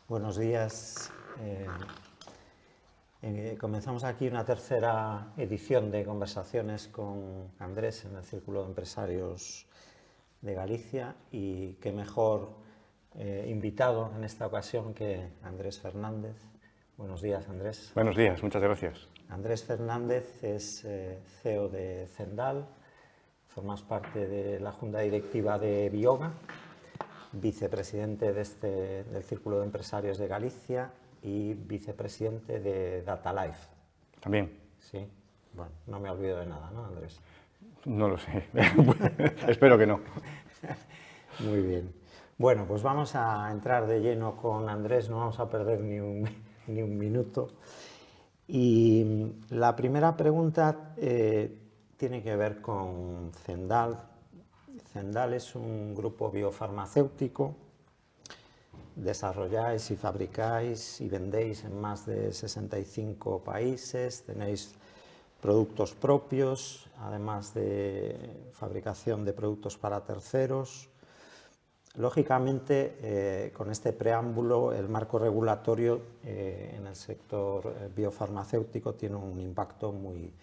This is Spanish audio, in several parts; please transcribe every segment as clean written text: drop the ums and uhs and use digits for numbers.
Buenos días. Comenzamos aquí una tercera edición de conversaciones con Andrés en el Círculo de Empresarios de Galicia, y qué mejor invitado en esta ocasión que Andrés Fernández. Buenos días, Andrés. Buenos días, muchas gracias. Andrés Fernández es CEO de Cendal, formas parte de la Junta Directiva de Bioga, vicepresidente del Círculo de Empresarios de Galicia y vicepresidente de Datalife. También. Sí, bueno, no me olvido de nada, ¿no, Andrés? No lo sé, espero que no. Muy bien. Bueno, pues vamos a entrar de lleno con Andrés, no vamos a perder ni un minuto. Y la primera pregunta tiene que ver con Cendal. Cendal es un grupo biofarmacéutico. Desarrolláis y fabricáis y vendéis en más de 65 países, tenéis productos propios, además de fabricación de productos para terceros. Lógicamente, con este preámbulo, el marco regulatorio en el sector biofarmacéutico tiene un impacto muy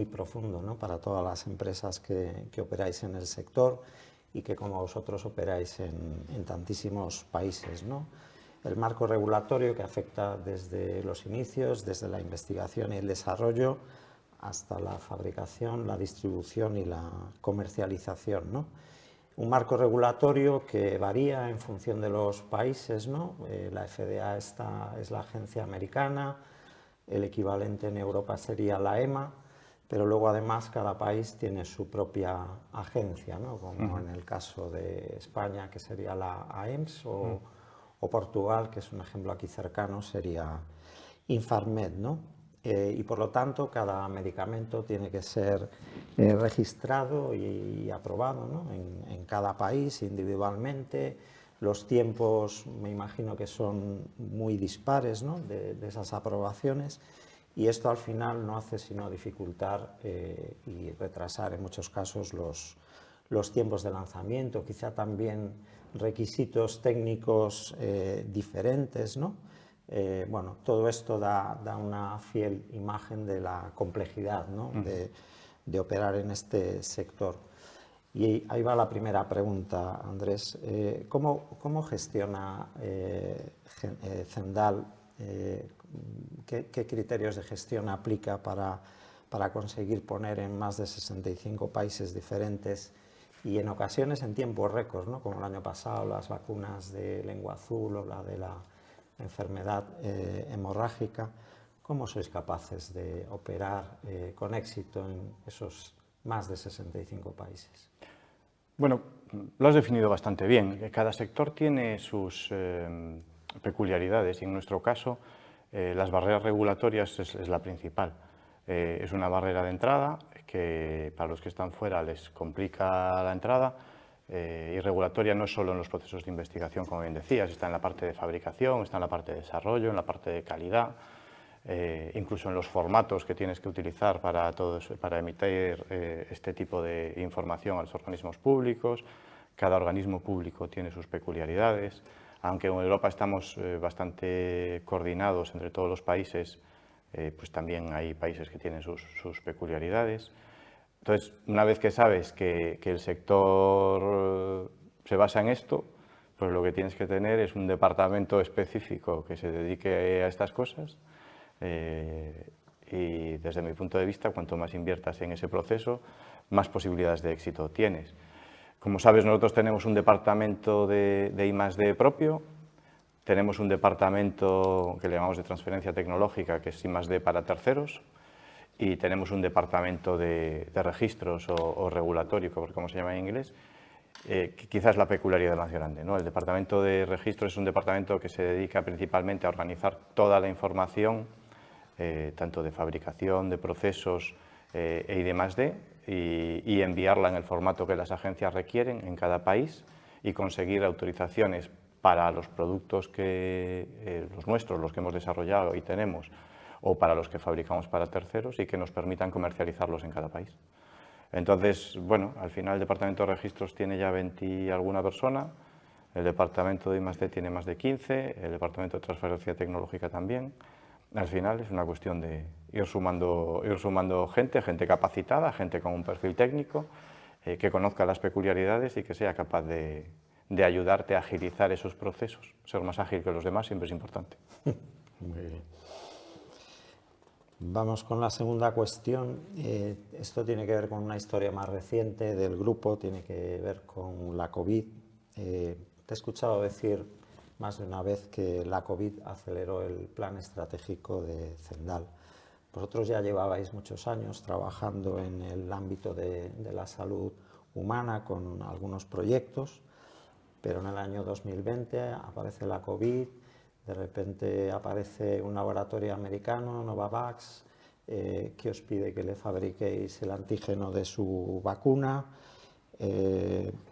profundo, ¿no?, para todas las empresas que operáis en el sector y que, como vosotros, operáis en tantísimos países, ¿no? El marco regulatorio que afecta desde los inicios, desde la investigación y el desarrollo, hasta la fabricación, la distribución y la comercialización, ¿no? Un marco regulatorio que varía en función de los países, ¿no? La FDA es la agencia americana, el equivalente en Europa sería la EMA, pero luego además cada país tiene su propia agencia, ¿no?, como en el caso de España, que sería la AEMS, o Portugal, que es un ejemplo aquí cercano, sería Infarmed, ¿no? Y por lo tanto cada medicamento tiene que ser registrado y aprobado, ¿no?, en cada país individualmente. Los tiempos, me imagino que son muy dispares, ¿no?, de esas aprobaciones, y esto al final no hace sino dificultar y retrasar en muchos casos los tiempos de lanzamiento, quizá también requisitos técnicos diferentes, ¿no? Bueno, todo esto da una fiel imagen de la complejidad, ¿no?, de operar en este sector. Y ahí va la primera pregunta, Andrés. ¿Cómo gestiona Cendal? ¿Qué criterios de gestión aplica para conseguir poner en más de 65 países diferentes y en ocasiones en tiempo récord, ¿no?, como el año pasado, las vacunas de lengua azul o la de la enfermedad hemorrágica? ¿Cómo sois capaces de operar con éxito en esos más de 65 países? Bueno, lo has definido bastante bien. Cada sector tiene sus peculiaridades y en nuestro caso las barreras regulatorias es la principal. Es una barrera de entrada que para los que están fuera les complica la entrada. Y regulatoria no solo en los procesos de investigación, como bien decías, está en la parte de fabricación, está en la parte de desarrollo, en la parte de calidad, incluso en los formatos que tienes que utilizar para emitir este tipo de información a los organismos públicos. Cada organismo público tiene sus peculiaridades, aunque en Europa estamos bastante coordinados entre todos los países, pues también hay países que tienen sus peculiaridades. Entonces, una vez que sabes que el sector se basa en esto, pues lo que tienes que tener es un departamento específico que se dedique a estas cosas. Y desde mi punto de vista, cuanto más inviertas en ese proceso, más posibilidades de éxito tienes. Como sabes, nosotros tenemos un departamento de I+D propio, tenemos un departamento que le llamamos de transferencia tecnológica, que es I+D para terceros, y tenemos un departamento de registros o regulatorio, como se llama en inglés, que quizás es la peculiaridad más grande, ¿no? El departamento de registros es un departamento que se dedica principalmente a organizar toda la información, tanto de fabricación, de procesos y I+D, y enviarla en el formato que las agencias requieren en cada país y conseguir autorizaciones para los productos los nuestros, los que hemos desarrollado y tenemos, o para los que fabricamos para terceros y que nos permitan comercializarlos en cada país. Entonces, bueno, al final el Departamento de Registros tiene ya 20 y alguna persona, el departamento de I+D tiene más de 15, el departamento de transferencia tecnológica también. Al final es una cuestión de ir sumando gente capacitada, gente con un perfil técnico, que conozca las peculiaridades y que sea capaz de ayudarte a agilizar esos procesos. Ser más ágil que los demás siempre es importante. Muy bien. Vamos con la segunda cuestión. Esto tiene que ver con una historia más reciente del grupo, tiene que ver con la COVID. Te he escuchado decir más de una vez que la COVID aceleró el plan estratégico de Zendal. Vosotros ya llevabais muchos años trabajando en el ámbito de la salud humana con algunos proyectos, pero en el año 2020 aparece la COVID, de repente aparece un laboratorio americano, Novavax, que os pide que le fabriquéis el antígeno de su vacuna.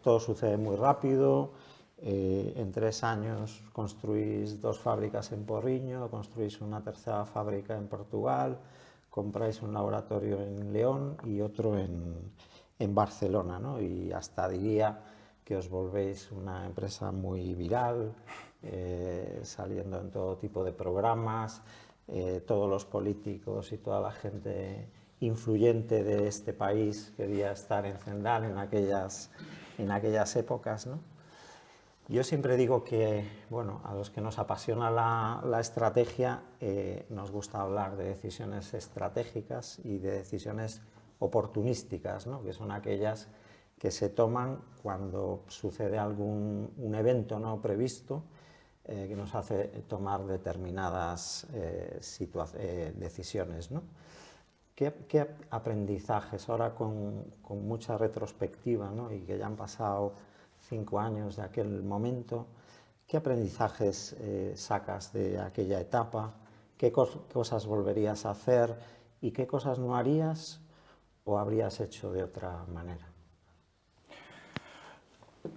Todo sucede muy rápido. En 3 años construís 2 fábricas en Porriño, construís una tercera fábrica en Portugal, compráis un laboratorio en León y otro en Barcelona, ¿no? Y hasta diría que os volvéis una empresa muy viral, saliendo en todo tipo de programas, todos los políticos y toda la gente influyente de este país quería estar en Zendal en aquellas épocas, ¿no? Yo siempre digo que, bueno, a los que nos apasiona la estrategia, nos gusta hablar de decisiones estratégicas y de decisiones oportunísticas, ¿no? Que son aquellas que se toman cuando sucede un evento no previsto que nos hace tomar determinadas decisiones, ¿no? ¿Qué aprendizajes, ahora con mucha retrospectiva, ¿no? Y que ya han pasado 5 años de aquel momento, qué aprendizajes sacas de aquella etapa? ¿Qué cosas volverías a hacer y qué cosas no harías o habrías hecho de otra manera?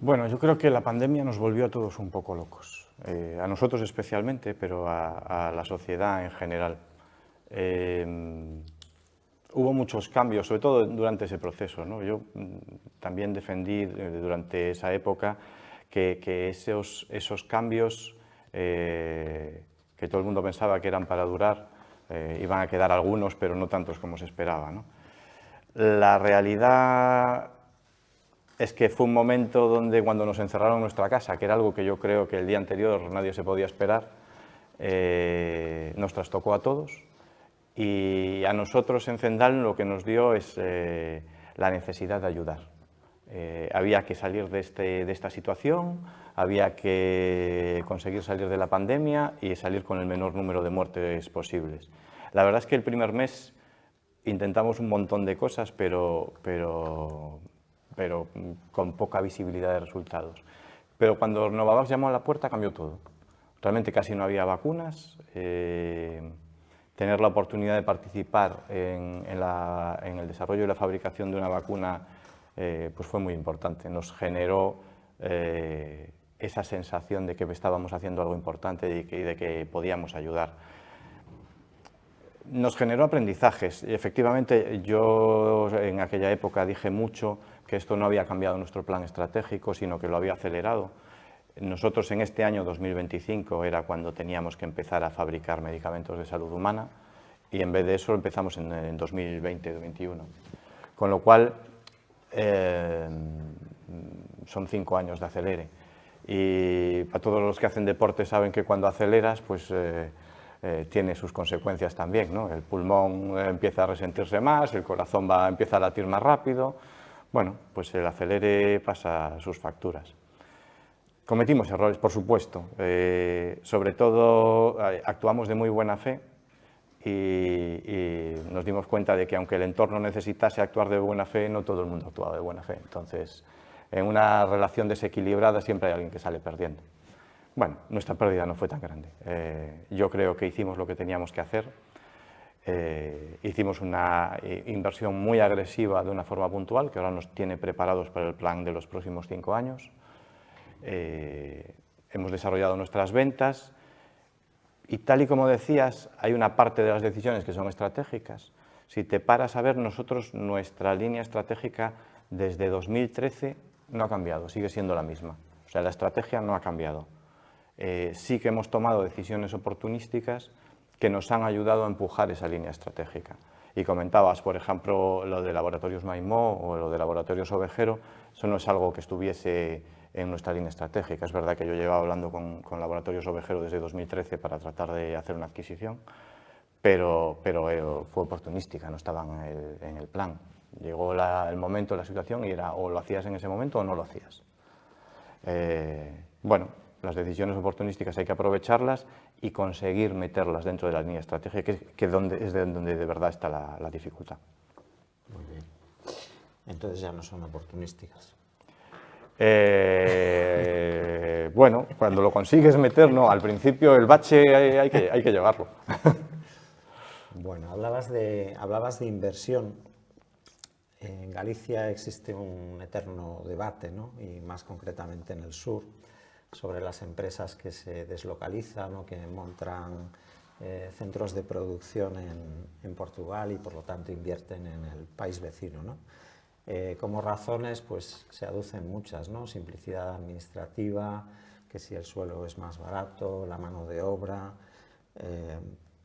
Bueno, yo creo que la pandemia nos volvió a todos un poco locos, a nosotros especialmente, pero a la sociedad en general. Hubo muchos cambios, sobre todo durante ese proceso, ¿no? Yo también defendí durante esa época que esos cambios que todo el mundo pensaba que eran para durar, iban a quedar algunos, pero no tantos como se esperaba, ¿no? La realidad es que fue un momento donde cuando nos encerraron en nuestra casa, que era algo que yo creo que el día anterior nadie se podía esperar, nos trastocó a todos. Y a nosotros en Zendal lo que nos dio es la necesidad de ayudar. Había que salir de esta situación, había que conseguir salir de la pandemia y salir con el menor número de muertes posibles. La verdad es que el primer mes intentamos un montón de cosas, pero con poca visibilidad de resultados. Pero cuando Novavax llamó a la puerta cambió todo. Realmente casi no había vacunas. Tener la oportunidad de participar en el desarrollo y la fabricación de una vacuna pues fue muy importante. Nos generó esa sensación de que estábamos haciendo algo importante y de que podíamos ayudar. Nos generó aprendizajes. Y efectivamente, yo en aquella época dije mucho que esto no había cambiado nuestro plan estratégico, sino que lo había acelerado. Nosotros en este año 2025 era cuando teníamos que empezar a fabricar medicamentos de salud humana y en vez de eso empezamos en 2020-2021. Con lo cual son 5 años de acelere. Y para todos los que hacen deporte saben que cuando aceleras pues tiene sus consecuencias también, ¿no? El pulmón empieza a resentirse más, el corazón empieza a latir más rápido. Bueno, pues el acelere pasa sus facturas. Cometimos errores, por supuesto, sobre todo actuamos de muy buena fe y nos dimos cuenta de que aunque el entorno necesitase actuar de buena fe, no todo el mundo actuaba de buena fe. Entonces, en una relación desequilibrada siempre hay alguien que sale perdiendo. Bueno, nuestra pérdida no fue tan grande. Yo creo que hicimos lo que teníamos que hacer. Hicimos una inversión muy agresiva de una forma puntual, que ahora nos tiene preparados para el plan de los próximos 5 años. Hemos desarrollado nuestras ventas y tal y como decías, hay una parte de las decisiones que son estratégicas. Si te paras a ver, nosotros nuestra línea estratégica desde 2013 no ha cambiado, sigue siendo la misma. sea, la estrategia no ha cambiado. Sí que hemos tomado decisiones oportunísticas que nos han ayudado a empujar esa línea estratégica. Y comentabas, por ejemplo, lo de Laboratorios Maimó o lo de Laboratorios Ovejero, eso no es algo que estuviese en nuestra línea estratégica. Es verdad que yo llevaba hablando con Laboratorios Ovejero desde 2013 para tratar de hacer una adquisición, pero fue oportunística, no estaba en el plan. Llegó el momento, la situación, y era o lo hacías en ese momento o no lo hacías. Bueno, las decisiones oportunísticas hay que aprovecharlas y conseguir meterlas dentro de la línea estratégica, que es donde de verdad está la dificultad. Muy bien. Entonces ya no son oportunísticas. Bueno, cuando lo consigues meter, no, al principio el bache hay que llevarlo. Bueno, hablabas de inversión. En Galicia existe un eterno debate, ¿no? Y más concretamente en el sur, sobre las empresas que se deslocalizan o que montan centros de producción en Portugal y por lo tanto invierten en el país vecino, ¿no? Como razones pues se aducen muchas, ¿no? Simplicidad administrativa, que si el suelo es más barato, la mano de obra.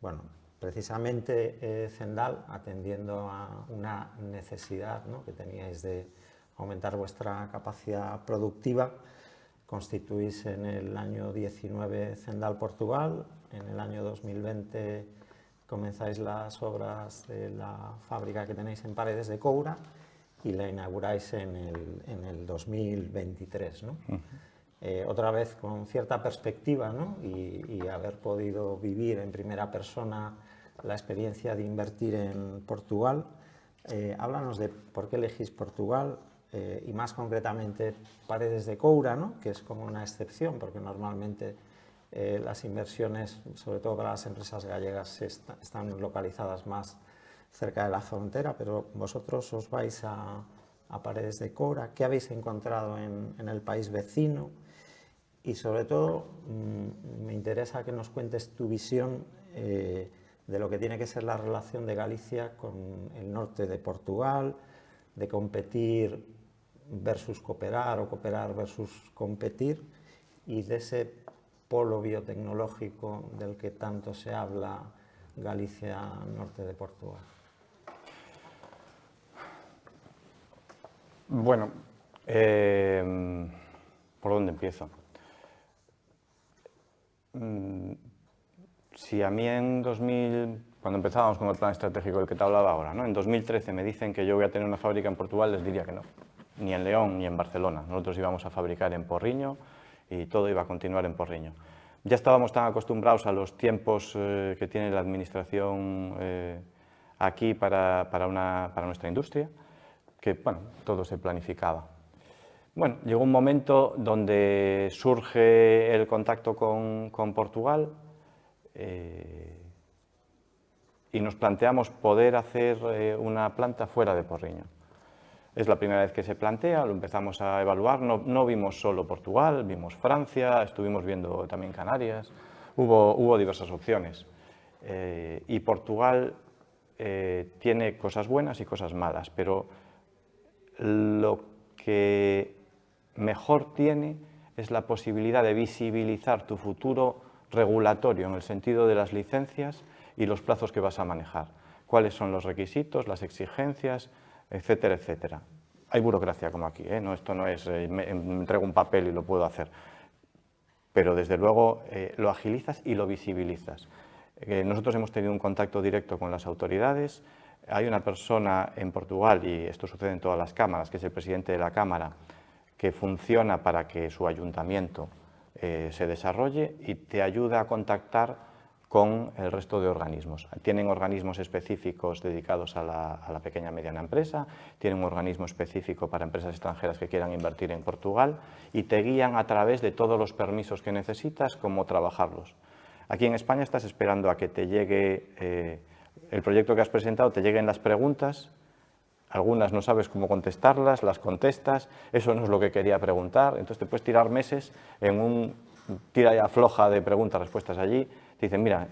Bueno, precisamente Zendal, atendiendo a una necesidad, ¿no?, que teníais de aumentar vuestra capacidad productiva, constituís en el año 19 Zendal Portugal, en el año 2020 comenzáis las obras de la fábrica que tenéis en Paredes de Coura y la inauguráis en el 2023, ¿no? Otra vez con cierta perspectiva, ¿no? y haber podido vivir en primera persona la experiencia de invertir en Portugal. Háblanos de por qué elegís Portugal y más concretamente Paredes de Coura, ¿no?, que es como una excepción porque normalmente las inversiones, sobre todo para las empresas gallegas, están localizadas más cerca de la frontera, pero vosotros os vais a Paredes de Coura. ¿Qué habéis encontrado en el país vecino? Y sobre todo me interesa que nos cuentes tu visión de lo que tiene que ser la relación de Galicia con el norte de Portugal, de competir versus cooperar o cooperar versus competir, y de ese polo biotecnológico del que tanto se habla, Galicia, norte de Portugal. Bueno, ¿por dónde empiezo? Si a mí cuando empezábamos con el plan estratégico del que te hablaba ahora, ¿no?, en 2013 me dicen que yo voy a tener una fábrica en Portugal, les diría que no, ni en León ni en Barcelona. Nosotros íbamos a fabricar en Porriño y todo iba a continuar en Porriño. Ya estábamos tan acostumbrados a los tiempos que tiene la administración aquí para nuestra industria, que bueno, todo se planificaba. Bueno, llegó un momento donde surge el contacto con Portugal y nos planteamos poder hacer una planta fuera de Porriño. Es la primera vez que se plantea, lo empezamos a evaluar, no vimos solo Portugal, vimos Francia, estuvimos viendo también Canarias, hubo diversas opciones. Y Portugal tiene cosas buenas y cosas malas, pero lo que mejor tiene es la posibilidad de visibilizar tu futuro regulatorio en el sentido de las licencias y los plazos que vas a manejar. Cuáles son los requisitos, las exigencias, etcétera, etcétera. Hay burocracia como aquí, ¿eh? No, esto no es me entrego un papel y lo puedo hacer, pero desde luego lo agilizas y lo visibilizas. Nosotros hemos tenido un contacto directo con las autoridades. Hay una persona en Portugal, y esto sucede en todas las cámaras, que es el presidente de la Cámara, que funciona para que su ayuntamiento se desarrolle y te ayuda a contactar con el resto de organismos. Tienen organismos específicos dedicados a la pequeña y mediana empresa, tienen un organismo específico para empresas extranjeras que quieran invertir en Portugal y te guían a través de todos los permisos que necesitas, cómo trabajarlos. Aquí en España estás esperando a que te llegue el proyecto que has presentado, te lleguen las preguntas, algunas no sabes cómo contestarlas, las contestas, eso no es lo que quería preguntar, entonces te puedes tirar meses en un tira y afloja de preguntas, respuestas allí, te dicen, mira,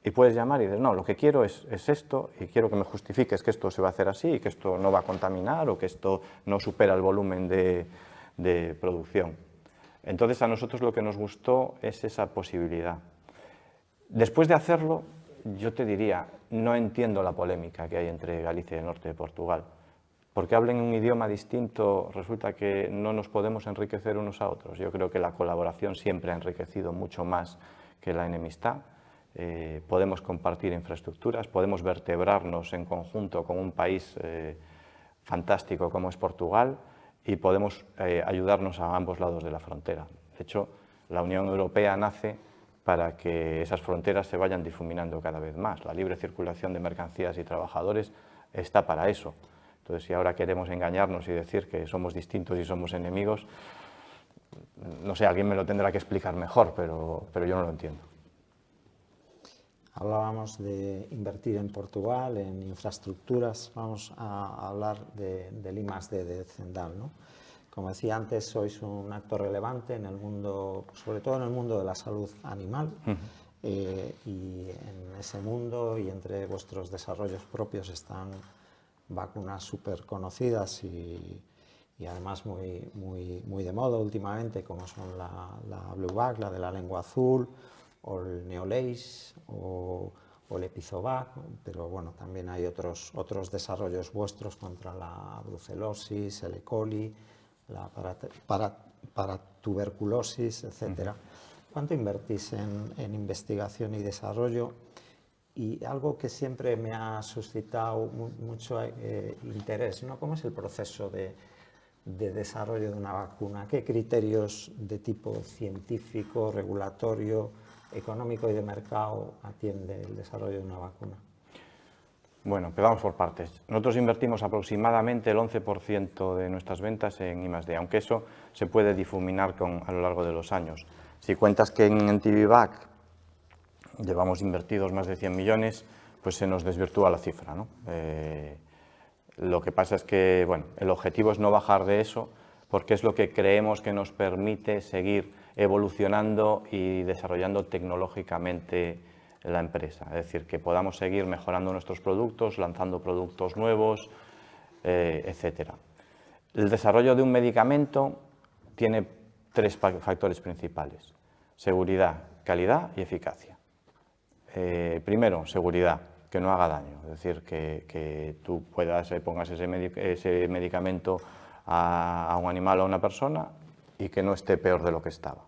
y puedes llamar y dices, no, lo que quiero es esto y quiero que me justifiques que esto se va a hacer así y que esto no va a contaminar o que esto no supera el volumen de producción. Entonces a nosotros lo que nos gustó es esa posibilidad. Después de hacerlo, yo te diría, no entiendo la polémica que hay entre Galicia y el norte de Portugal. Porque hablen un idioma distinto, resulta que no nos podemos enriquecer unos a otros. Yo creo que la colaboración siempre ha enriquecido mucho más que la enemistad. Podemos compartir infraestructuras, podemos vertebrarnos en conjunto con un país fantástico como es Portugal y podemos ayudarnos a ambos lados de la frontera. De hecho, la Unión Europea nace para que esas fronteras se vayan difuminando cada vez más. La libre circulación de mercancías y trabajadores está para eso. Entonces, si ahora queremos engañarnos y decir que somos distintos y somos enemigos, no sé, alguien me lo tendrá que explicar mejor, pero yo no lo entiendo. Hablábamos de invertir en Portugal, en infraestructuras. Vamos a hablar del I+D de Zendal, ¿no? Como decía antes, sois un actor relevante en el mundo, sobre todo en el mundo de la salud animal. Y en ese mundo y entre vuestros desarrollos propios están vacunas súper conocidas y además muy de moda últimamente, como son la Bluvac, la de la lengua azul, o el Neolase o el Epizovac, pero bueno, también hay otros desarrollos vuestros contra la brucelosis, el E. coli, la paratuberculosis, etc. ¿Cuánto invertís en investigación y desarrollo? Y algo que siempre me ha suscitado mucho interés, ¿no? ¿Cómo es el proceso de desarrollo de una vacuna? ¿Qué criterios de tipo científico, regulatorio, económico y de mercado atiende el desarrollo de una vacuna? Bueno, empezamos por partes. Nosotros invertimos aproximadamente el 11% de nuestras ventas en I+D, aunque eso se puede difuminar a lo largo de los años. Si cuentas que en Antivivac llevamos invertidos más de 100 millones, pues se nos desvirtúa la cifra, ¿no? Lo que pasa es que, bueno, el objetivo es no bajar de eso, porque es lo que creemos que nos permite seguir evolucionando y desarrollando tecnológicamente la empresa. Es decir, que podamos seguir mejorando nuestros productos, lanzando productos nuevos, etc. El desarrollo de un medicamento tiene 3 factores principales: seguridad, calidad y eficacia. Primero, seguridad, que no haga daño, es decir, que tú pongas ese medicamento a un animal o a una persona y que no esté peor de lo que estaba.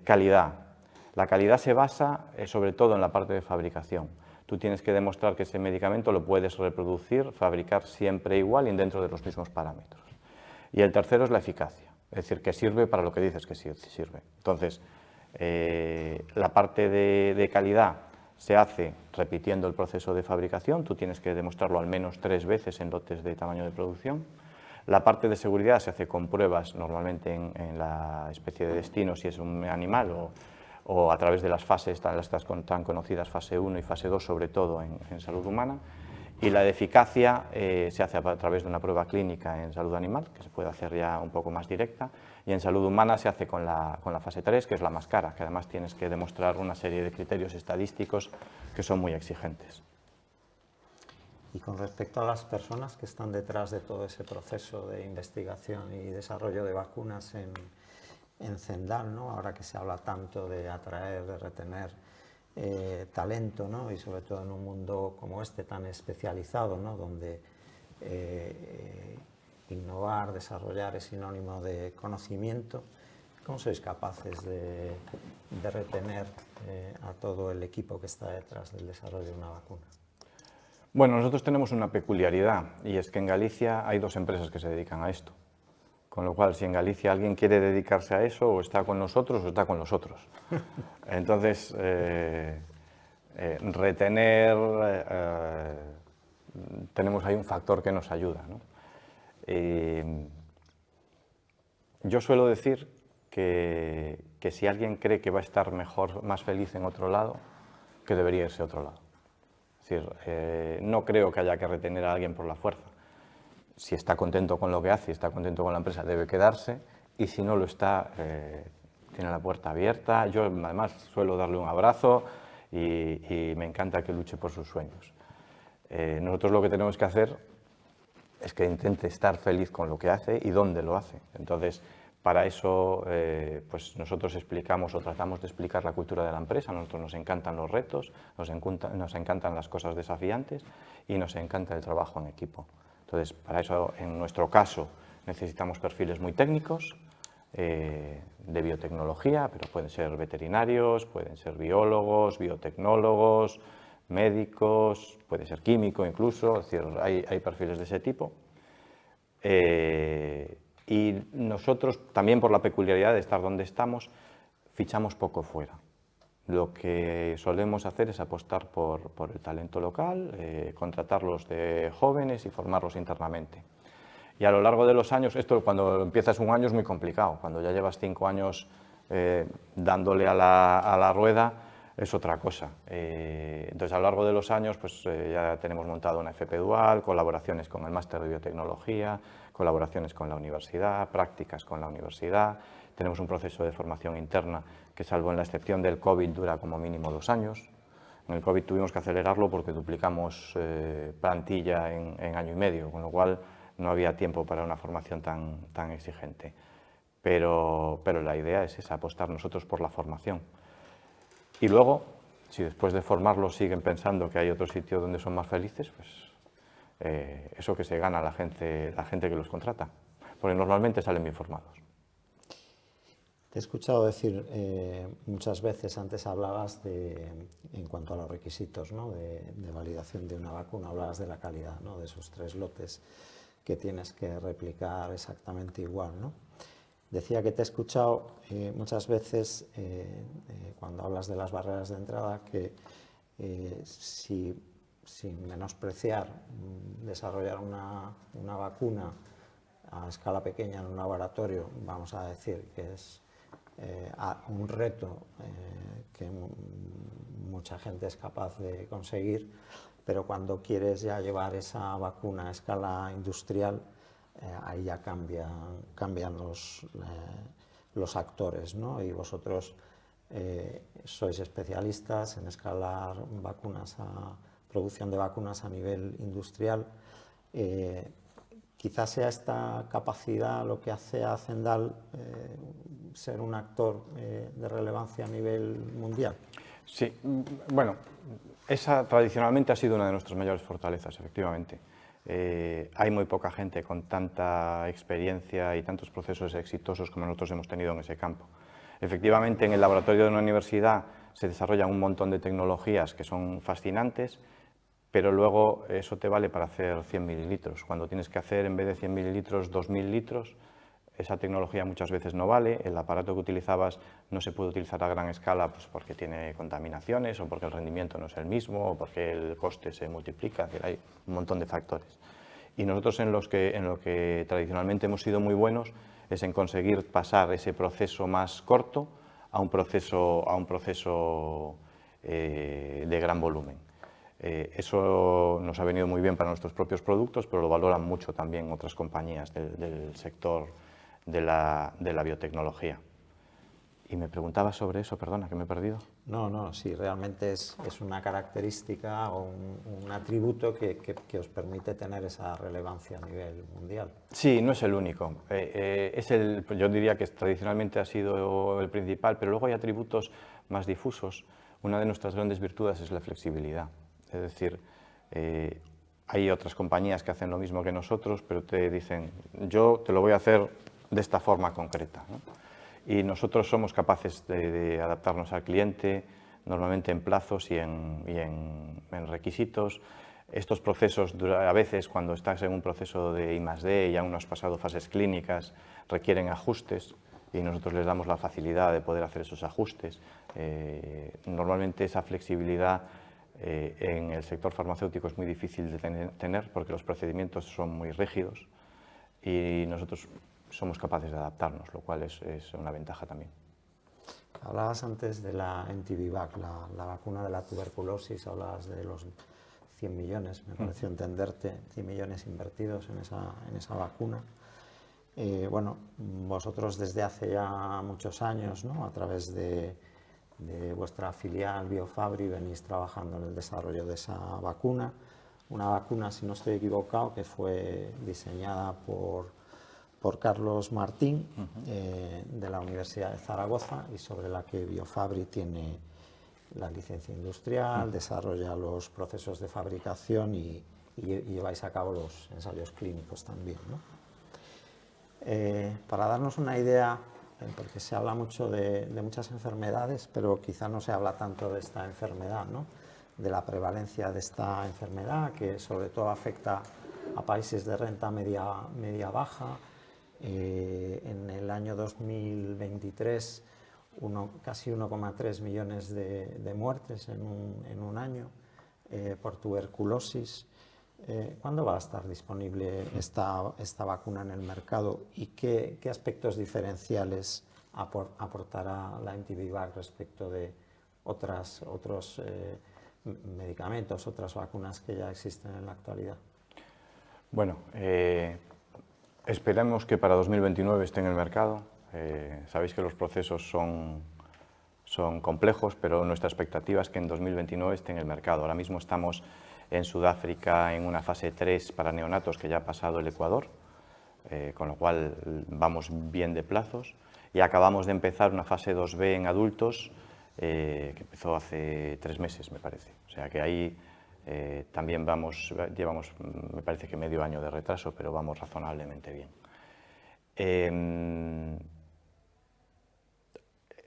Calidad. La calidad se basa sobre todo en la parte de fabricación. Tú tienes que demostrar que ese medicamento lo puedes reproducir, fabricar siempre igual y dentro de los mismos parámetros. Y el tercero es la eficacia, es decir, que sirve para lo que dices que sirve. Entonces, la parte de calidad se hace repitiendo el proceso de fabricación, tú tienes que demostrarlo al menos 3 veces en lotes de tamaño de producción. La parte de seguridad se hace con pruebas normalmente en la especie de destino, si es un animal, o a través de las fases tan conocidas, fase 1 y fase 2, sobre todo en salud humana. Y la de eficacia se hace a través de una prueba clínica en salud animal, que se puede hacer ya un poco más directa, y en salud humana se hace con la fase 3, que es la más cara, que además tienes que demostrar una serie de criterios estadísticos que son muy exigentes. Y con respecto a las personas que están detrás de todo ese proceso de investigación y desarrollo de vacunas en Zendal, ¿no? Ahora que se habla tanto de atraer, de retener talento, ¿no? Y sobre todo en un mundo como este tan especializado, ¿no? Donde innovar, desarrollar es sinónimo de conocimiento. ¿Cómo sois capaces de retener a todo el equipo que está detrás del desarrollo de una vacuna? Bueno, nosotros tenemos una peculiaridad, y es que en Galicia hay 2 empresas que se dedican a esto. Con lo cual, si en Galicia alguien quiere dedicarse a eso, o está con nosotros o está con los otros. Entonces, retener, tenemos ahí un factor que nos ayuda, ¿no? Yo suelo decir que si alguien cree que va a estar mejor, más feliz en otro lado, que debería irse a otro lado. Es decir, no creo que haya que retener a alguien por la fuerza. Si está contento con lo que hace, está contento con la empresa, debe quedarse, y si no lo está, tiene la puerta abierta. Yo además suelo darle un abrazo y me encanta que luche por sus sueños. Nosotros lo que tenemos que hacer es que intente estar feliz con lo que hace y dónde lo hace. Entonces, Para eso pues nosotros explicamos o tratamos de explicar la cultura de la empresa. A nosotros nos encantan los retos, nos encantan las cosas desafiantes y nos encanta el trabajo en equipo. Entonces, para eso, en nuestro caso, necesitamos perfiles muy técnicos, de biotecnología, pero pueden ser veterinarios, pueden ser biólogos, biotecnólogos, médicos, puede ser químico incluso, es decir, hay perfiles de ese tipo. Y nosotros, también por la peculiaridad de estar donde estamos, fichamos poco fuera. Lo que solemos hacer es apostar por el talento local, contratarlos de jóvenes y formarlos internamente. Y a lo largo de los años, esto cuando empiezas un año es muy complicado, cuando ya llevas 5 años dándole a la rueda es otra cosa. Entonces, a lo largo de los años pues, ya tenemos montado una FP Dual, colaboraciones con el Máster de Biotecnología, colaboraciones con la universidad, prácticas con la universidad. Tenemos un proceso de formación interna que, salvo en la excepción del COVID, dura como mínimo 2 años. En el COVID tuvimos que acelerarlo porque duplicamos plantilla en año y medio, con lo cual no había tiempo para una formación tan exigente. Pero la idea es esa, apostar nosotros por la formación. Y luego, si después de formarlos siguen pensando que hay otro sitio donde son más felices, pues eso que se gana la gente que los contrata, porque normalmente salen bien formados. Te he escuchado decir muchas veces, antes hablabas en cuanto a los requisitos, ¿no?, de validación de una vacuna, hablabas de la calidad, ¿no?, de esos 3 lotes que tienes que replicar exactamente igual, ¿no? Decía que te he escuchado muchas veces cuando hablas de las barreras de entrada que sin menospreciar desarrollar una vacuna a escala pequeña en un laboratorio, vamos a decir que es un reto que mucha gente es capaz de conseguir, pero cuando quieres ya llevar esa vacuna a escala industrial, ahí ya cambian los actores, ¿no? Y vosotros sois especialistas en escalar producción de vacunas a nivel industrial. Quizás sea esta capacidad lo que hace a Zendal ser un actor de relevancia a nivel mundial. Sí, bueno, esa tradicionalmente ha sido una de nuestras mayores fortalezas, efectivamente. Hay muy poca gente con tanta experiencia y tantos procesos exitosos como nosotros hemos tenido en ese campo. Efectivamente, en el laboratorio de una universidad se desarrollan un montón de tecnologías que son fascinantes, pero luego eso te vale para hacer 100 mililitros. Cuando tienes que hacer, en vez de 100 mililitros, 2000 litros, esa tecnología muchas veces no vale, el aparato que utilizabas no se puede utilizar a gran escala pues porque tiene contaminaciones o porque el rendimiento no es el mismo o porque el coste se multiplica, es decir, hay un montón de factores. Y nosotros en lo que tradicionalmente hemos sido muy buenos es en conseguir pasar ese proceso más corto a un proceso de gran volumen. Eso nos ha venido muy bien para nuestros propios productos, pero lo valoran mucho también otras compañías del sector de la biotecnología. Y me preguntaba sobre eso, perdona, que me he perdido. No, sí, realmente es una característica o un atributo que os permite tener esa relevancia a nivel mundial. Sí, no es el único. Yo diría que tradicionalmente ha sido el principal, pero luego hay atributos más difusos. Una de nuestras grandes virtudes es la flexibilidad. Es decir, hay otras compañías que hacen lo mismo que nosotros, pero te dicen, yo te lo voy a hacer de esta forma concreta, ¿no? Y nosotros somos capaces de adaptarnos al cliente, normalmente en plazos y en requisitos. Estos procesos, a veces cuando estás en un proceso de I+D y aún no has pasado fases clínicas, requieren ajustes y nosotros les damos la facilidad de poder hacer esos ajustes. Normalmente esa flexibilidad en el sector farmacéutico es muy difícil de tener porque los procedimientos son muy rígidos y nosotros somos capaces de adaptarnos, lo cual es una ventaja también. Hablabas antes de la MTV-Vac, la vacuna de la tuberculosis, hablabas de los 100 millones, me pareció entenderte, 100 millones invertidos en esa vacuna. Bueno, vosotros desde hace ya muchos años, ¿no?, a través de vuestra filial Biofabri venís trabajando en el desarrollo de esa vacuna. Una vacuna, si no estoy equivocado, que fue diseñada por por Carlos Martín, de la Universidad de Zaragoza, y sobre la que Biofabri tiene la licencia industrial, desarrolla los procesos de fabricación y lleváis a cabo los ensayos clínicos también, ¿no? Para darnos una idea, porque se habla mucho de muchas enfermedades, pero quizá no se habla tanto de esta enfermedad, ¿no? De la prevalencia de esta enfermedad, que sobre todo afecta a países de renta media-baja. En el año 2023, casi 1,3 millones de muertes en un año por tuberculosis. ¿Cuándo va a estar disponible esta vacuna en el mercado y qué aspectos diferenciales aportará la Antivivac respecto de otros medicamentos, otras vacunas que ya existen en la actualidad? Bueno, esperemos que para 2029 esté en el mercado. Sabéis que los procesos son complejos, pero nuestra expectativa es que en 2029 esté en el mercado. Ahora mismo estamos en Sudáfrica en una fase 3 para neonatos que ya ha pasado el Ecuador, con lo cual vamos bien de plazos, y acabamos de empezar una fase 2B en adultos que empezó hace 3 meses, me parece. O sea que ahí también llevamos, me parece que medio año de retraso, pero vamos razonablemente bien.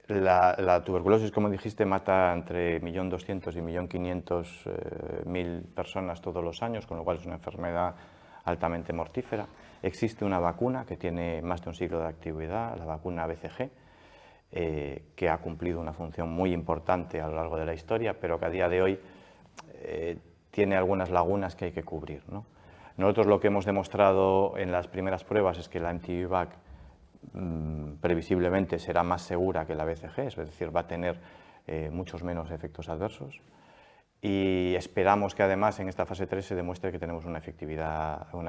La tuberculosis, como dijiste, mata entre 1.200.000 y 1.500.000 personas todos los años, con lo cual es una enfermedad altamente mortífera. Existe una vacuna que tiene más de un siglo de actividad, la vacuna BCG, que ha cumplido una función muy importante a lo largo de la historia, pero que a día de hoy tiene algunas lagunas que hay que cubrir, ¿no? Nosotros lo que hemos demostrado en las primeras pruebas es que la Antivivac previsiblemente será más segura que la BCG, es decir, va a tener muchos menos efectos adversos, y esperamos que además en esta fase 3 se demuestre que tenemos una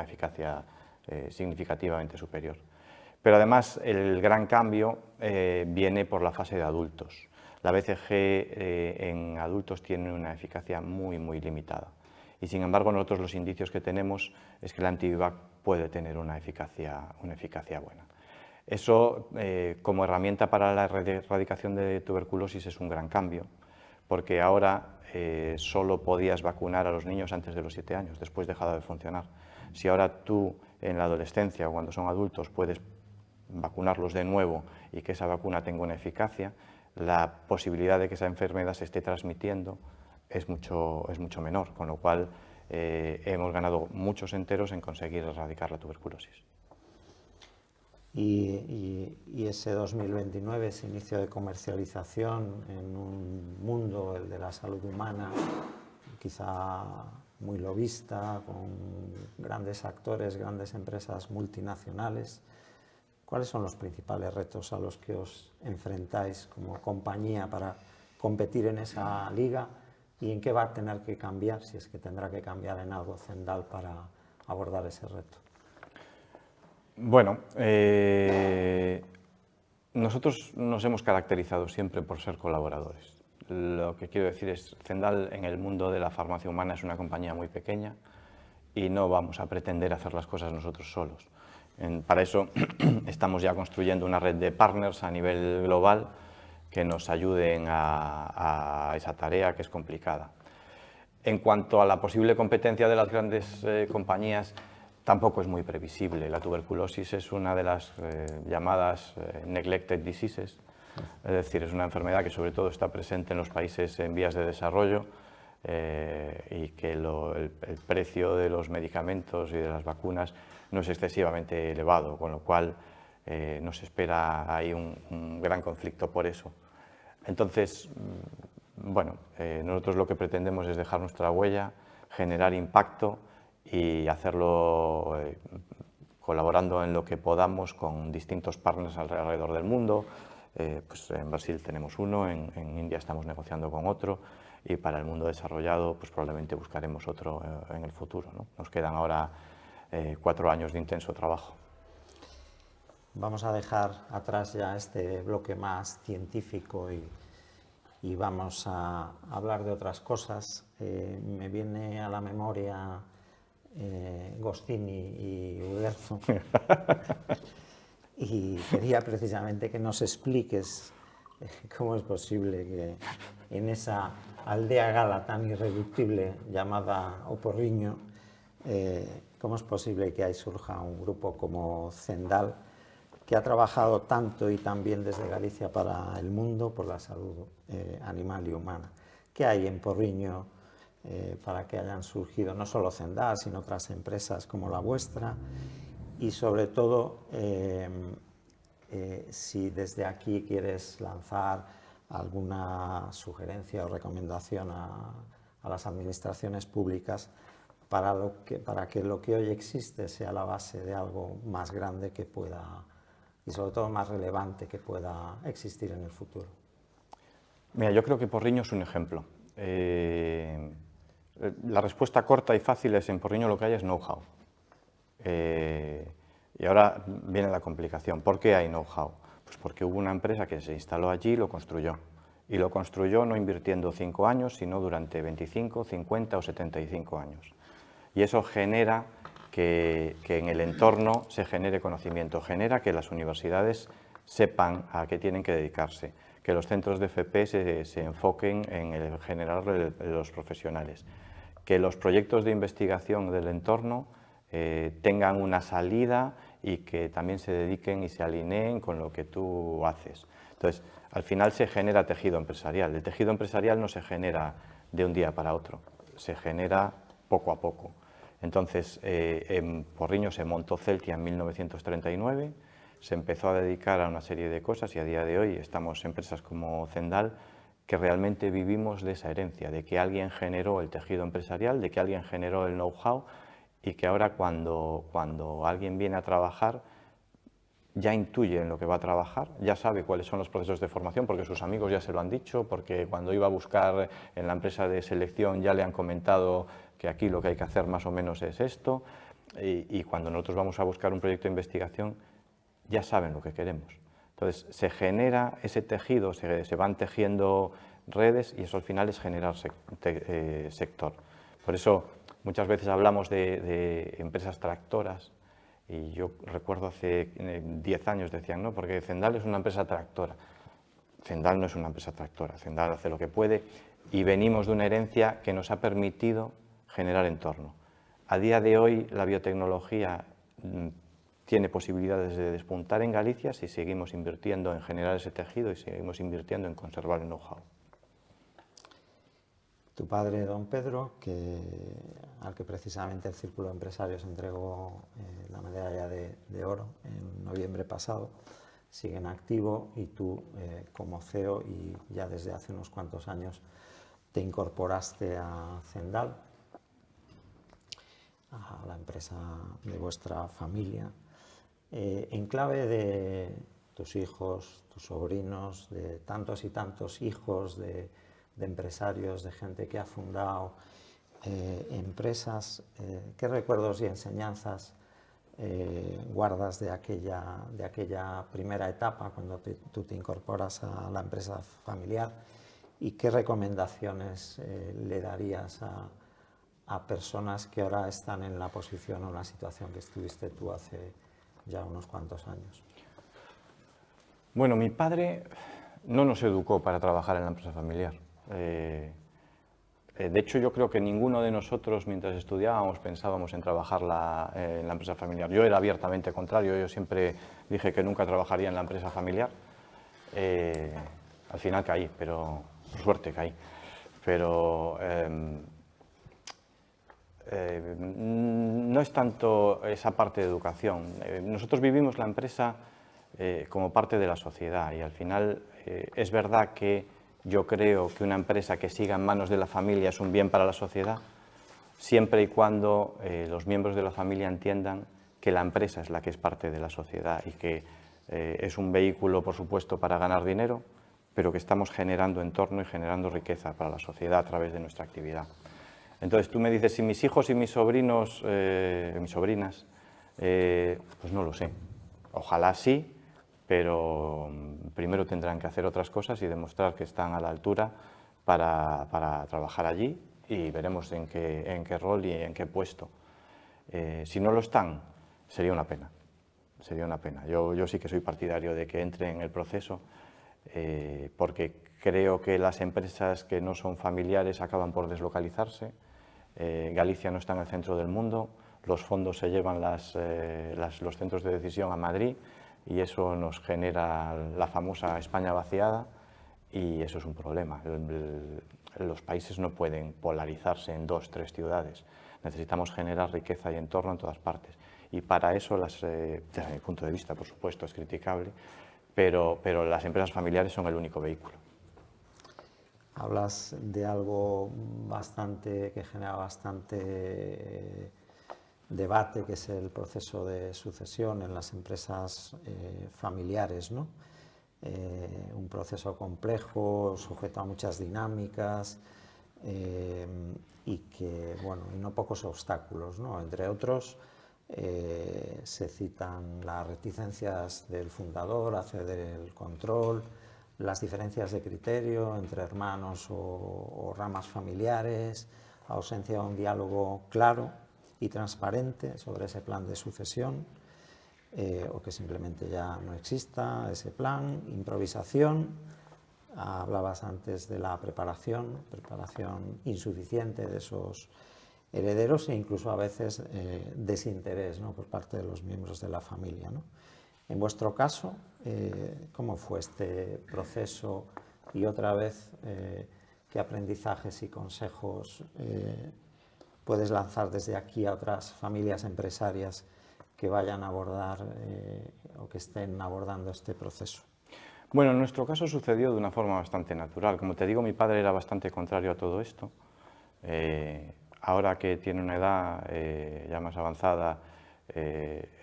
eficacia significativamente superior. Pero además el gran cambio viene por la fase de adultos. La BCG en adultos tiene una eficacia muy limitada, y sin embargo nosotros los indicios que tenemos es que la Antivivac puede tener una eficacia buena. Eso, como herramienta para la erradicación de tuberculosis, es un gran cambio, porque ahora solo podías vacunar a los niños antes de los 7 años, después dejaba de funcionar. Si ahora tú, en la adolescencia o cuando son adultos, puedes vacunarlos de nuevo y que esa vacuna tenga una eficacia, la posibilidad de que esa enfermedad se esté transmitiendo es mucho menor, con lo cual hemos ganado muchos enteros en conseguir erradicar la tuberculosis. Y ese 2029, ese inicio de comercialización en un mundo, el de la salud humana, quizá muy lobista, con grandes actores, grandes empresas multinacionales. ¿Cuáles son los principales retos a los que os enfrentáis como compañía para competir en esa liga? ¿Y en qué va a tener que cambiar, si es que tendrá que cambiar en algo, Zendal para abordar ese reto? Bueno, nosotros nos hemos caracterizado siempre por ser colaboradores. Lo que quiero decir es, Zendal en el mundo de la farmacia humana es una compañía muy pequeña y no vamos a pretender hacer las cosas nosotros solos. Para eso estamos ya construyendo una red de partners a nivel global que nos ayuden a esa tarea que es complicada. En cuanto a la posible competencia de las grandes compañías, tampoco es muy previsible. La tuberculosis es una de las llamadas neglected diseases, es decir, es una enfermedad que sobre todo está presente en los países en vías de desarrollo y que el precio de los medicamentos y de las vacunas no es excesivamente elevado, con lo cual nos espera ahí un gran conflicto por eso. Entonces, bueno, nosotros lo que pretendemos es dejar nuestra huella, generar impacto y hacerlo colaborando en lo que podamos con distintos partners alrededor del mundo. Pues en Brasil tenemos uno, en India estamos negociando con otro, y para el mundo desarrollado pues probablemente buscaremos otro en el futuro, ¿no? Nos quedan ahora 4 años de intenso trabajo. Vamos a dejar atrás ya este bloque más científico y vamos a hablar de otras cosas. Me viene a la memoria Gostini y Uderzo. Y quería precisamente que nos expliques cómo es posible que en esa aldea gala tan irreductible llamada O Porriño, cómo es posible que ahí surja un grupo como Zendal, que ha trabajado tanto y tan bien desde Galicia para el mundo por la salud animal y humana. ¿Qué hay en Porriño para que hayan surgido no solo Zendal, sino otras empresas como la vuestra? Y sobre todo, si desde aquí quieres lanzar alguna sugerencia o recomendación a las administraciones públicas para que lo que hoy existe sea la base de algo más grande que pueda, y sobre todo más relevante, que pueda existir en el futuro. Mira, yo creo que Porriño es un ejemplo. La respuesta corta y fácil es: en Porriño lo que hay es know-how. Y ahora viene la complicación. ¿Por qué hay know-how? Pues porque hubo una empresa que se instaló allí y lo construyó. Y lo construyó no invirtiendo 5 años, sino durante 25, 50 o 75 años. Y eso genera que en el entorno se genere conocimiento, genera que las universidades sepan a qué tienen que dedicarse, que los centros de FP se enfoquen en generar los profesionales, que los proyectos de investigación del entorno tengan una salida y que también se dediquen y se alineen con lo que tú haces. Entonces, al final se genera tejido empresarial. El tejido empresarial no se genera de un día para otro, se genera poco a poco. Entonces, en Porriño se montó Celtia en 1939, se empezó a dedicar a una serie de cosas y a día de hoy estamos empresas como Zendal que realmente vivimos de esa herencia, de que alguien generó el tejido empresarial, de que alguien generó el know-how y que ahora cuando alguien viene a trabajar ya intuye en lo que va a trabajar, ya sabe cuáles son los procesos de formación porque sus amigos ya se lo han dicho, porque cuando iba a buscar en la empresa de selección ya le han comentado que aquí lo que hay que hacer más o menos es esto, y cuando nosotros vamos a buscar un proyecto de investigación ya saben lo que queremos. Entonces se genera ese tejido, se van tejiendo redes y eso al final es generar sector. Por eso muchas veces hablamos de empresas tractoras. Y yo recuerdo hace 10 años decían, no, porque Zendal es una empresa tractora. Zendal no es una empresa tractora, Zendal hace lo que puede y venimos de una herencia que nos ha permitido generar entorno. A día de hoy la biotecnología tiene posibilidades de despuntar en Galicia si seguimos invirtiendo en generar ese tejido y seguimos invirtiendo en conservar el know-how. Tu padre, don Pedro, al que precisamente el Círculo de Empresarios entregó la medalla de oro en noviembre pasado, sigue en activo y tú, como CEO, y ya desde hace unos cuantos años, te incorporaste a Zendal, a la empresa de vuestra familia, en clave de tus hijos, tus sobrinos, de tantos y tantos hijos de empresarios, de gente que ha fundado empresas. ¿Qué recuerdos y enseñanzas guardas de aquella primera etapa cuando tú te incorporas a la empresa familiar? ¿Y qué recomendaciones le darías a personas que ahora están en la posición o la situación que estuviste tú hace ya unos cuantos años? Bueno, mi padre no nos educó para trabajar en la empresa familiar. De hecho, yo creo que ninguno de nosotros, mientras estudiábamos, pensábamos en trabajar en la empresa familiar. Yo era abiertamente contrario, yo siempre dije que nunca trabajaría en la empresa familiar. Al final caí, pero por suerte caí. Pero no es tanto esa parte de educación. Nosotros vivimos la empresa como parte de la sociedad y al final es verdad que yo creo que una empresa que siga en manos de la familia es un bien para la sociedad, siempre y cuando los miembros de la familia entiendan que la empresa es la que es parte de la sociedad y que es un vehículo, por supuesto, para ganar dinero, pero que estamos generando entorno y generando riqueza para la sociedad a través de nuestra actividad. Entonces tú me dices, si mis hijos y mis sobrinos, mis sobrinas, pues no lo sé. Ojalá sí, pero primero tendrán que hacer otras cosas y demostrar que están a la altura para trabajar allí y veremos en qué rol y en qué puesto. Si no lo están, sería una pena. Sería una pena. Yo sí que soy partidario de que entre en el proceso, porque creo que las empresas que no son familiares acaban por deslocalizarse. Galicia no está en el centro del mundo, los fondos se llevan los centros de decisión a Madrid y eso nos genera la famosa España vaciada y eso es un problema. Los países no pueden polarizarse en 2 o 3 ciudades. Necesitamos generar riqueza y entorno en todas partes. Y para eso, desde mi punto de vista, por supuesto, es criticable, pero las empresas familiares son el único vehículo. Hablas de algo que genera bastante debate, que es el proceso de sucesión en las empresas familiares, ¿no? Un proceso complejo, sujeto a muchas dinámicas y que, bueno, y no pocos obstáculos, ¿no? Entre otros, se citan las reticencias del fundador a ceder el control, las diferencias de criterio entre hermanos o ramas familiares, ausencia de un diálogo claro y transparente sobre ese plan de sucesión, o que simplemente ya no exista ese plan, improvisación. Hablabas antes de la preparación insuficiente de esos herederos e incluso a veces desinterés, ¿no?, por parte de los miembros de la familia, ¿no? En vuestro caso, ¿cómo fue este proceso? Y otra vez, ¿qué aprendizajes y consejos puedes lanzar desde aquí a otras familias empresarias que vayan a abordar o que estén abordando este proceso? Bueno, en nuestro caso sucedió de una forma bastante natural. Como te digo, mi padre era bastante contrario a todo esto. Ahora que tiene una edad ya más avanzada,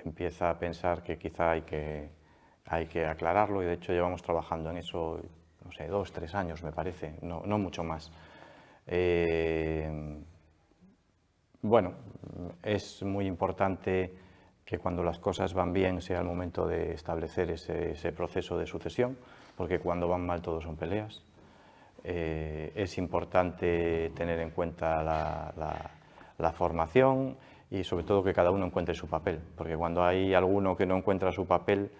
empieza a pensar que quizá hay que aclararlo y de hecho llevamos trabajando en eso, no sé, 2 o 3 años me parece, no mucho más. Bueno, es muy importante que cuando las cosas van bien sea el momento de establecer ese proceso de sucesión, porque cuando van mal todo son peleas. Es importante tener en cuenta la formación y sobre todo que cada uno encuentre su papel, porque cuando hay alguno que no encuentra su papel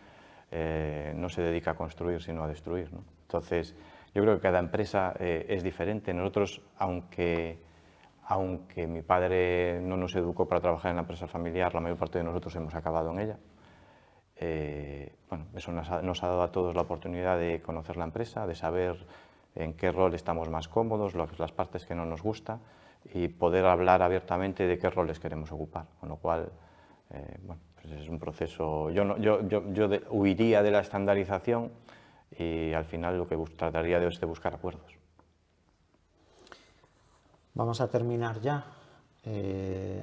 no se dedica a construir sino a destruir, ¿no? Entonces yo creo que cada empresa es diferente. Nosotros, aunque mi padre no nos educó para trabajar en la empresa familiar, la mayor parte de nosotros hemos acabado en ella. Bueno, eso nos ha dado a todos la oportunidad de conocer la empresa, de saber en qué rol estamos más cómodos, las partes que no nos gusta y poder hablar abiertamente de qué roles queremos ocupar. Con lo cual, bueno, pues es un proceso. Yo huiría de la estandarización y al final lo que trataría es de buscar acuerdos. Vamos a terminar ya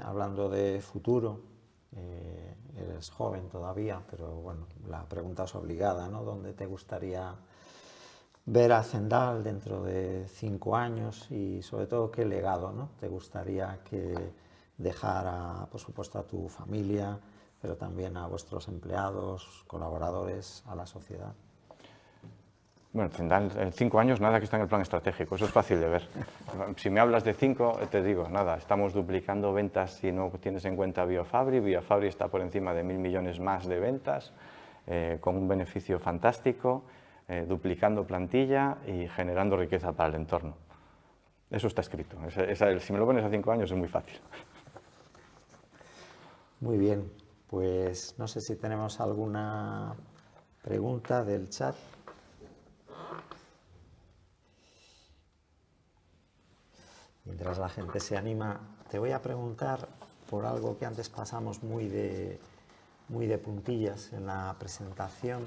hablando de futuro. Eres joven todavía, pero bueno, la pregunta es obligada, ¿no? ¿Dónde te gustaría ver a Zendal dentro de 5 años y sobre todo qué legado, ¿no?, te gustaría que dejara, por supuesto, a tu familia, pero también a vuestros empleados, colaboradores, a la sociedad? Bueno, Zendal, en 5 años nada que está en el plan estratégico, eso es fácil de ver. Si me hablas de 5, te digo, nada, estamos duplicando ventas si no tienes en cuenta BioFabri. BioFabri está por encima de 1.000 millones más de ventas, con un beneficio fantástico, duplicando plantilla y generando riqueza para el entorno. Eso está escrito. Si me lo pones a 5 años es muy fácil. Muy bien, pues no sé si tenemos alguna pregunta del chat. Mientras la gente se anima, te voy a preguntar por algo que antes pasamos muy de puntillas en la presentación,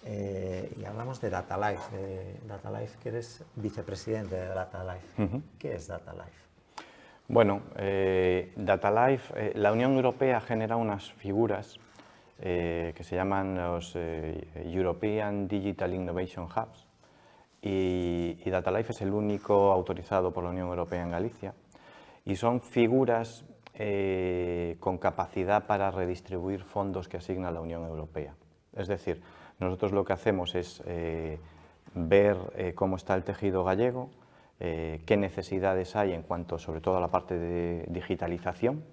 y hablamos de DataLife. DataLife, que eres vicepresidente de DataLife. ¿Qué es DataLife? Bueno, DataLife, la Unión Europea genera unas figuras que se llaman los European Digital Innovation Hubs, y DataLife es el único autorizado por la Unión Europea en Galicia, y son figuras con capacidad para redistribuir fondos que asigna la Unión Europea. Es decir, nosotros lo que hacemos es ver cómo está el tejido gallego, qué necesidades hay en cuanto sobre todo a la parte de digitalización,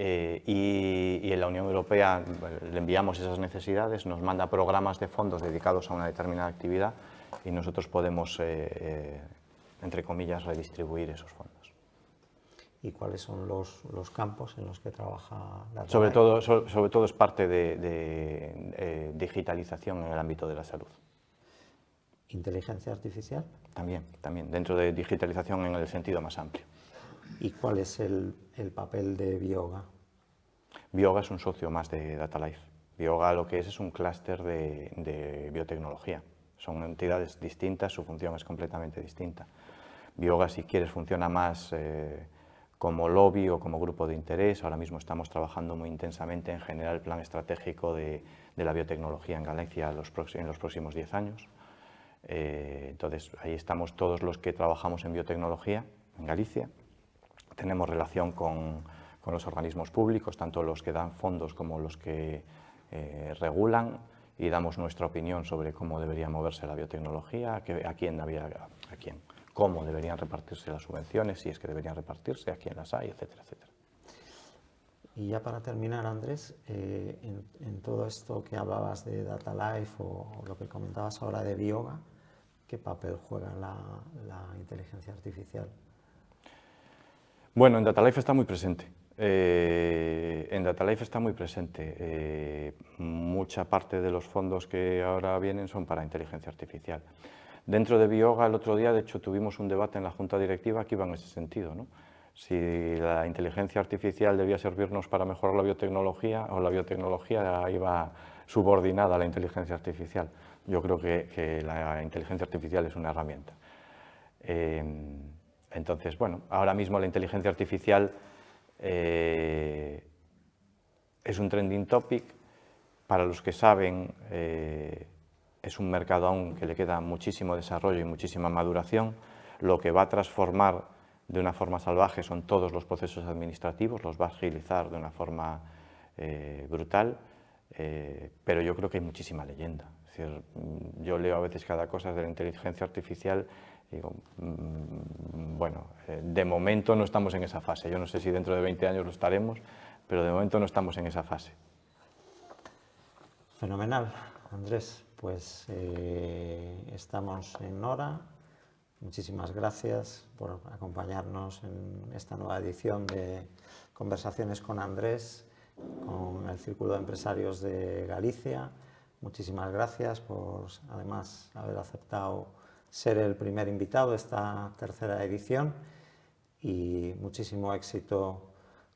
y en la Unión Europea le enviamos esas necesidades, nos manda programas de fondos dedicados a una determinada actividad y nosotros podemos, entre comillas, redistribuir esos fondos. ¿Y cuáles son los campos en los que trabaja Datalife? Sobre todo es parte de digitalización en el ámbito de la salud. ¿Inteligencia artificial? También, dentro de digitalización en el sentido más amplio. ¿Y cuál es el papel de Bioga? Bioga es un socio más de Datalife. Bioga lo que es un clúster de biotecnología. Son entidades distintas, su función es completamente distinta. Bioga, si quieres, funciona más como lobby o como grupo de interés. Ahora mismo estamos trabajando muy intensamente en generar el plan estratégico de la biotecnología en Galicia en los próximos 10 años. Entonces, ahí estamos todos los que trabajamos en biotecnología en Galicia. Tenemos relación con los organismos públicos, tanto los que dan fondos como los que regulan, y damos nuestra opinión sobre cómo debería moverse la biotecnología, cómo deberían repartirse las subvenciones, si es que deberían repartirse, a quién las hay, etcétera, etcétera. Y ya para terminar, Andrés, en todo esto que hablabas de Datalife o lo que comentabas ahora de Bioga, ¿qué papel juega la inteligencia artificial? Bueno, en Datalife está muy presente. Mucha parte de los fondos que ahora vienen son para inteligencia artificial. Dentro de Bioga, el otro día, de hecho, tuvimos un debate en la Junta Directiva que iba en ese sentido, ¿no? Si la inteligencia artificial debía servirnos para mejorar la biotecnología o la biotecnología iba subordinada a la inteligencia artificial. Yo creo que la inteligencia artificial es una herramienta. Entonces, bueno, ahora mismo la inteligencia artificial es un trending topic. Para los que saben, es un mercado aún que le queda muchísimo desarrollo y muchísima maduración. Lo que va a transformar de una forma salvaje son todos los procesos administrativos, los va a agilizar de una forma brutal, pero yo creo que hay muchísima leyenda. Es decir, yo leo a veces cada cosa de la inteligencia artificial y digo, bueno, de momento no estamos en esa fase. Yo no sé si dentro de 20 años lo estaremos, pero de momento no estamos en esa fase. Fenomenal, Andrés. Pues estamos en hora. Muchísimas gracias por acompañarnos en esta nueva edición de Conversaciones con Andrés, con el Círculo de Empresarios de Galicia. Muchísimas gracias por, además, haber aceptado ser el primer invitado de esta tercera edición, y muchísimo éxito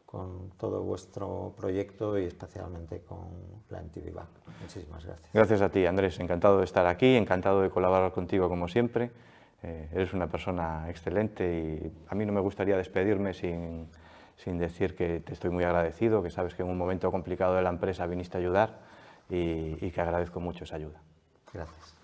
con todo vuestro proyecto y especialmente con la MTV Back. Muchísimas gracias. Gracias a ti, Andrés. Encantado de estar aquí, encantado de colaborar contigo como siempre. Eres una persona excelente y a mí no me gustaría despedirme sin decir que te estoy muy agradecido, que sabes que en un momento complicado de la empresa viniste a ayudar y que agradezco mucho esa ayuda. Gracias.